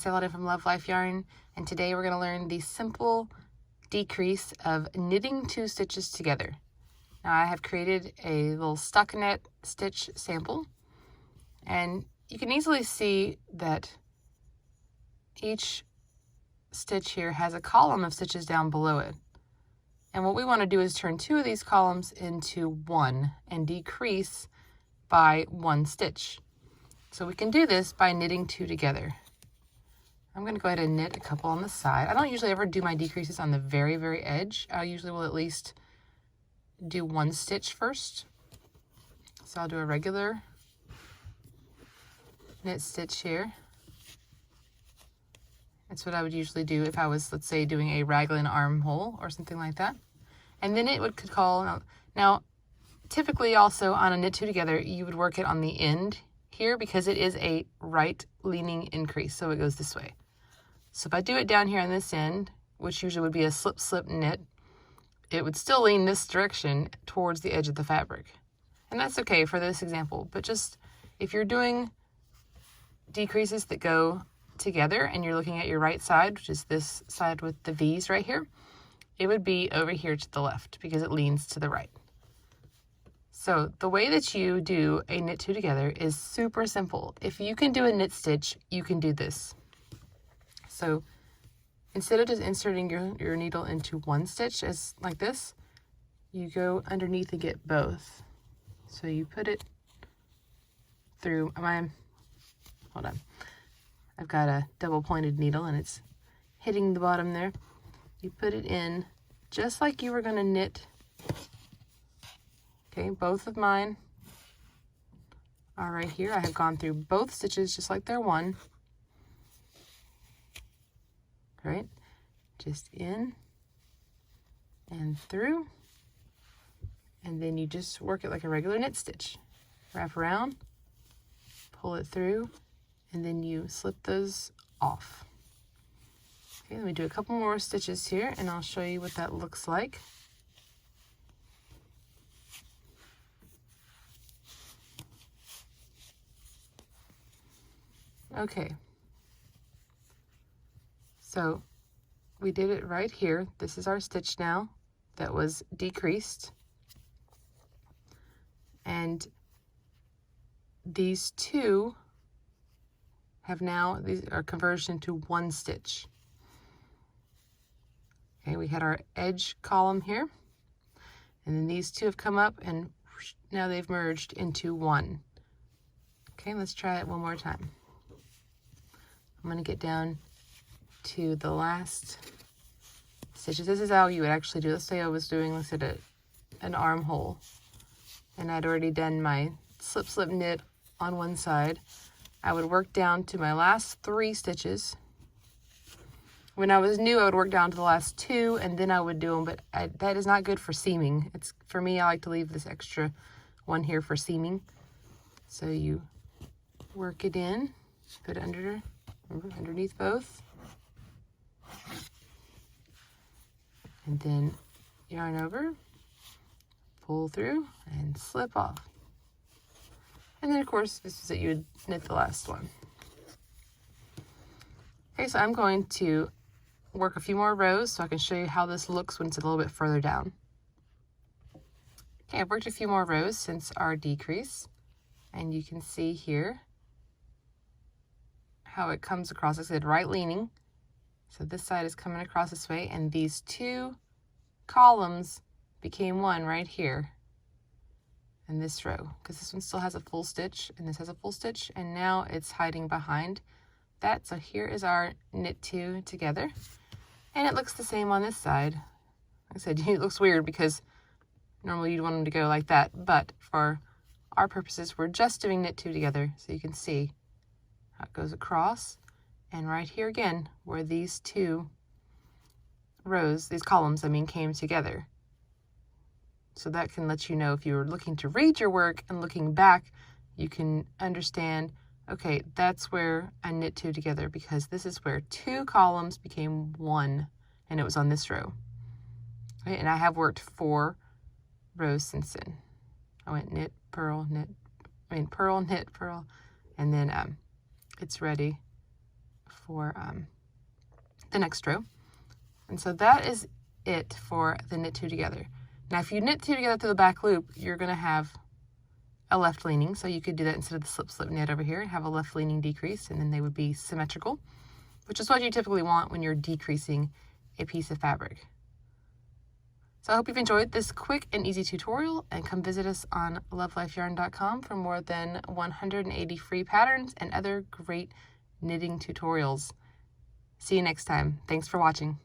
Saladin from Love Life Yarn, and today we're going to learn the simple decrease of knitting 2 stitches together. Now I have created a little stockinette stitch sample, and you can easily see that each stitch here has a column of stitches down below it. And what we want to do is turn 2 of these columns into 1 and decrease by 1 stitch. So we can do this by knitting 2 together. I'm going to go ahead and knit a couple on the side. I don't usually ever do my decreases on the very, very edge. I usually will at least do 1 stitch first. So I'll do a regular knit stitch here. That's what I would usually do if I was, let's say, doing a raglan armhole or something like that. And then it would call, now typically also on a knit 2 together, you would work it on the end here because it is a right leaning increase, so it goes this way. So if I do it down here on this end, which usually would be a slip slip knit, it would still lean this direction towards the edge of the fabric. And that's okay for this example, but just if you're doing decreases that go together and you're looking at your right side, which is this side with the V's right here, it would be over here to the left because it leans to the right. So the way that you do a knit 2 together is super simple. If you can do a knit stitch, you can do this. So instead of just inserting your needle into 1 stitch as like this, you go underneath and get both. So you put it through, hold on. I've got a double pointed needle and it's hitting the bottom there. You put it in just like you were going to knit. Okay, both of mine are right here. I have gone through both stitches just like they're one. Right, just in and through, and then you just work it like a regular knit stitch. Wrap around, pull it through, and then you slip those off. Okay, let me do a couple more stitches here and I'll show you what that looks like. Okay, so we did it right here. This is our stitch now that was decreased. And these 2 have now, these are converged into 1 stitch. Okay, we had our edge column here, and then these 2 have come up and now they've merged into 1. Okay, let's try it one more time. I'm going to get down to the last stitches. This is how you would actually do. Let's say I was doing, let's say, an armhole, and I'd already done my slip slip knit on one side. I would work down to my last 3 stitches. When I was new, I would work down to the last 2 and then I would do them, but that is not good for seaming. It's, for me, I like to leave this extra one here for seaming. So you work it in, put it underneath both, and then yarn over, pull through, and slip off. And then, of course, this is it. You would knit the last one. Okay, so I'm going to work a few more rows so I can show you how this looks when it's a little bit further down. Okay, I've worked a few more rows since our decrease, and you can see here how it comes across. Like I said, right leaning. So this side is coming across this way, and these 2 columns became 1 right here in this row, because this one still has a full stitch and this has a full stitch, and now it's hiding behind that. So here is our knit 2 together, and it looks the same on this side. Like I said, it looks weird because normally you'd want them to go like that, but for our purposes, we're just doing knit 2 together. So you can see how it goes across, and right here again, where these 2 rows, these columns, I mean, came together. So that can let you know, if you're looking to read your work and looking back, you can understand, okay, that's where I knit 2 together, because this is where 2 columns became 1, and it was on this row. Okay, and I have worked 4 rows since then. I went knit, purl, knit, purl, knit, purl, and then it's ready for the next row. And so that is it for the knit 2 together. Now if you knit 2 together through the back loop, you're going to have a left leaning, so you could do that instead of the slip slip knit over here and have a left leaning decrease, and then they would be symmetrical, which is what you typically want when you're decreasing a piece of fabric. So I hope you've enjoyed this quick and easy tutorial, and come visit us on love.life.yarn.com for more than 180 free patterns and other great knitting tutorials. See you next time. Thanks for watching.